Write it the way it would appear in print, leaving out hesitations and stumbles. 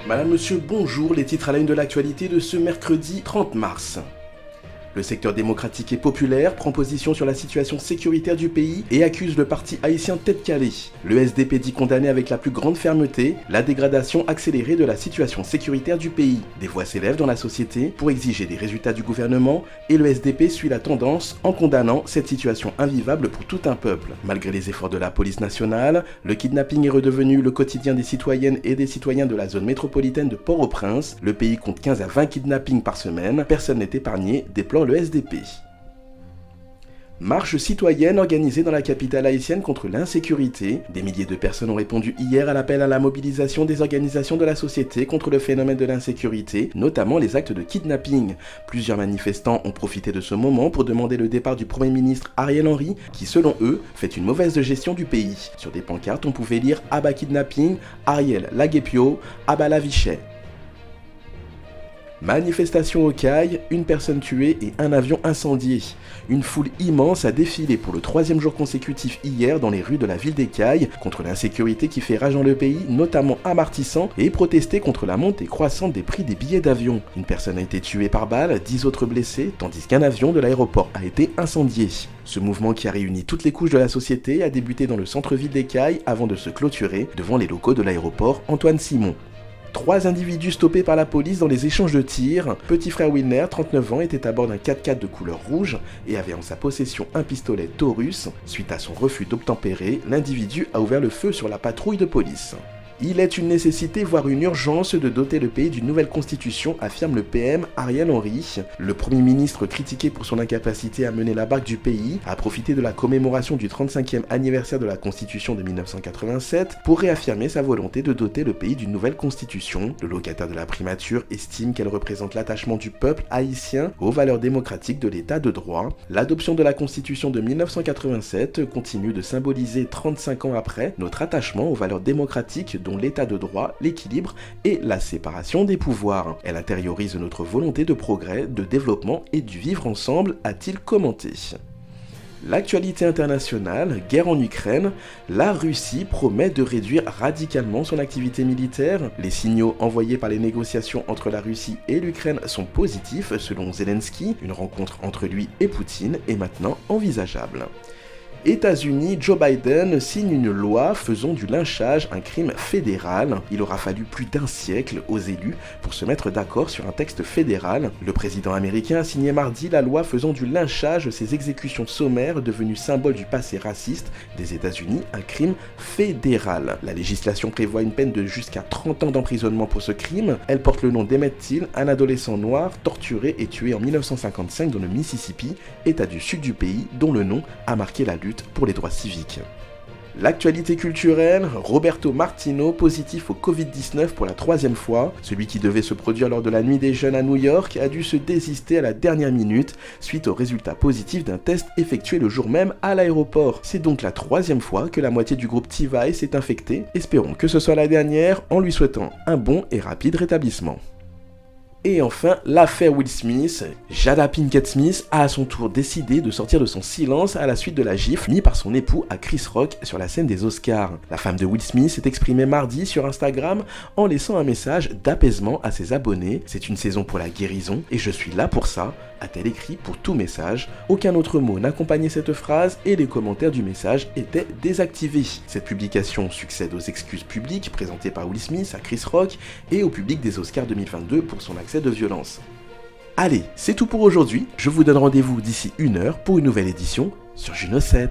Madame, monsieur, bonjour, les titres à la une de l'actualité de ce mercredi 30 mars. Le secteur démocratique et populaire prend position sur la situation sécuritaire du pays et accuse le parti haïtien Tête Calée. Le SDP dit condamner avec la plus grande fermeté la dégradation accélérée de la situation sécuritaire du pays. Des voix s'élèvent dans la société pour exiger des résultats du gouvernement et le SDP suit la tendance en condamnant cette situation invivable pour tout un peuple. Malgré les efforts de la police nationale, le kidnapping est redevenu le quotidien des citoyennes et des citoyens de la zone métropolitaine de Port-au-Prince. Le pays compte 15 à 20 kidnappings par semaine, personne n'est épargné, déplore le SDP. Marche citoyenne organisée dans la capitale haïtienne contre l'insécurité. Des milliers de personnes ont répondu hier à l'appel à la mobilisation des organisations de la société contre le phénomène de l'insécurité, notamment les actes de kidnapping. Plusieurs manifestants ont profité de ce moment pour demander le départ du Premier ministre Ariel Henry, qui selon eux fait une mauvaise gestion du pays. Sur des pancartes, on pouvait lire « Abba kidnapping, Ariel Laguepio, Abba la Vichet ». Manifestation au Caille, une personne tuée et un avion incendié. Une foule immense a défilé pour le 3e jour consécutif hier dans les rues de la ville des Cailles contre l'insécurité qui fait rage dans le pays, notamment à Martissan, et protester contre la montée croissante des prix des billets d'avion. Une personne a été tuée par balle, 10 autres blessés, tandis qu'un avion de l'aéroport a été incendié. Ce mouvement qui a réuni toutes les couches de la société a débuté dans le centre-ville des Cailles avant de se clôturer devant les locaux de l'aéroport Antoine Simon. 3 individus stoppés par la police dans les échanges de tirs. Petit frère Wilner, 39 ans, était à bord d'un 4x4 de couleur rouge et avait en sa possession un pistolet Taurus. Suite à son refus d'obtempérer, l'individu a ouvert le feu sur la patrouille de police. Il est une nécessité, voire une urgence, de doter le pays d'une nouvelle constitution, affirme le PM Ariel Henry. Le Premier ministre, critiqué pour son incapacité à mener la barque du pays, a profité de la commémoration du 35e anniversaire de la Constitution de 1987 pour réaffirmer sa volonté de doter le pays d'une nouvelle constitution. Le locataire de la primature estime qu'elle représente l'attachement du peuple haïtien aux valeurs démocratiques de l'état de droit. L'adoption de la Constitution de 1987 continue de symboliser 35 ans après notre attachement aux valeurs démocratiques dont l'état de droit, l'équilibre et la séparation des pouvoirs. Elle intériorise notre volonté de progrès, de développement et du vivre ensemble, a-t-il commenté. L'actualité internationale, guerre en Ukraine, la Russie promet de réduire radicalement son activité militaire. Les signaux envoyés par les négociations entre la Russie et l'Ukraine sont positifs selon Zelensky. Une rencontre entre lui et Poutine est maintenant envisageable. États-Unis, Joe Biden signe une loi faisant du lynchage un crime fédéral. Il aura fallu plus d'1 siècle aux élus pour se mettre d'accord sur un texte fédéral. Le président américain a signé mardi la loi faisant du lynchage, ces exécutions sommaires devenues symbole du passé raciste des États-Unis, un crime fédéral. La législation prévoit une peine de jusqu'à 30 ans d'emprisonnement pour ce crime. Elle porte le nom d'Emmett Till, un adolescent noir torturé et tué en 1955 dans le Mississippi, état du sud du pays dont le nom a marqué la lutte pour les droits civiques. L'actualité culturelle, Roberto Martino positif au Covid-19 pour la 3e fois. Celui qui devait se produire lors de la Nuit des Jeunes à New York a dû se désister à la dernière minute suite au résultat positif d'un test effectué le jour même à l'aéroport. C'est donc la 3e fois que la moitié du groupe T-Vice est infectée. Espérons que ce soit la dernière en lui souhaitant un bon et rapide rétablissement. Et enfin, l'affaire Will Smith. Jada Pinkett Smith a à son tour décidé de sortir de son silence à la suite de la gifle mise par son époux à Chris Rock sur la scène des Oscars. La femme de Will Smith s'est exprimée mardi sur Instagram en laissant un message d'apaisement à ses abonnés. C'est une saison pour la guérison et je suis là pour ça, a-t-elle écrit pour tout message. Aucun autre mot n'accompagnait cette phrase et les commentaires du message étaient désactivés. Cette publication succède aux excuses publiques présentées par Will Smith à Chris Rock et au public des Oscars 2022 pour son accès de violence. Allez, c'est tout pour aujourd'hui. Je vous donne rendez-vous d'ici 1 heure pour une nouvelle édition sur Juno 7.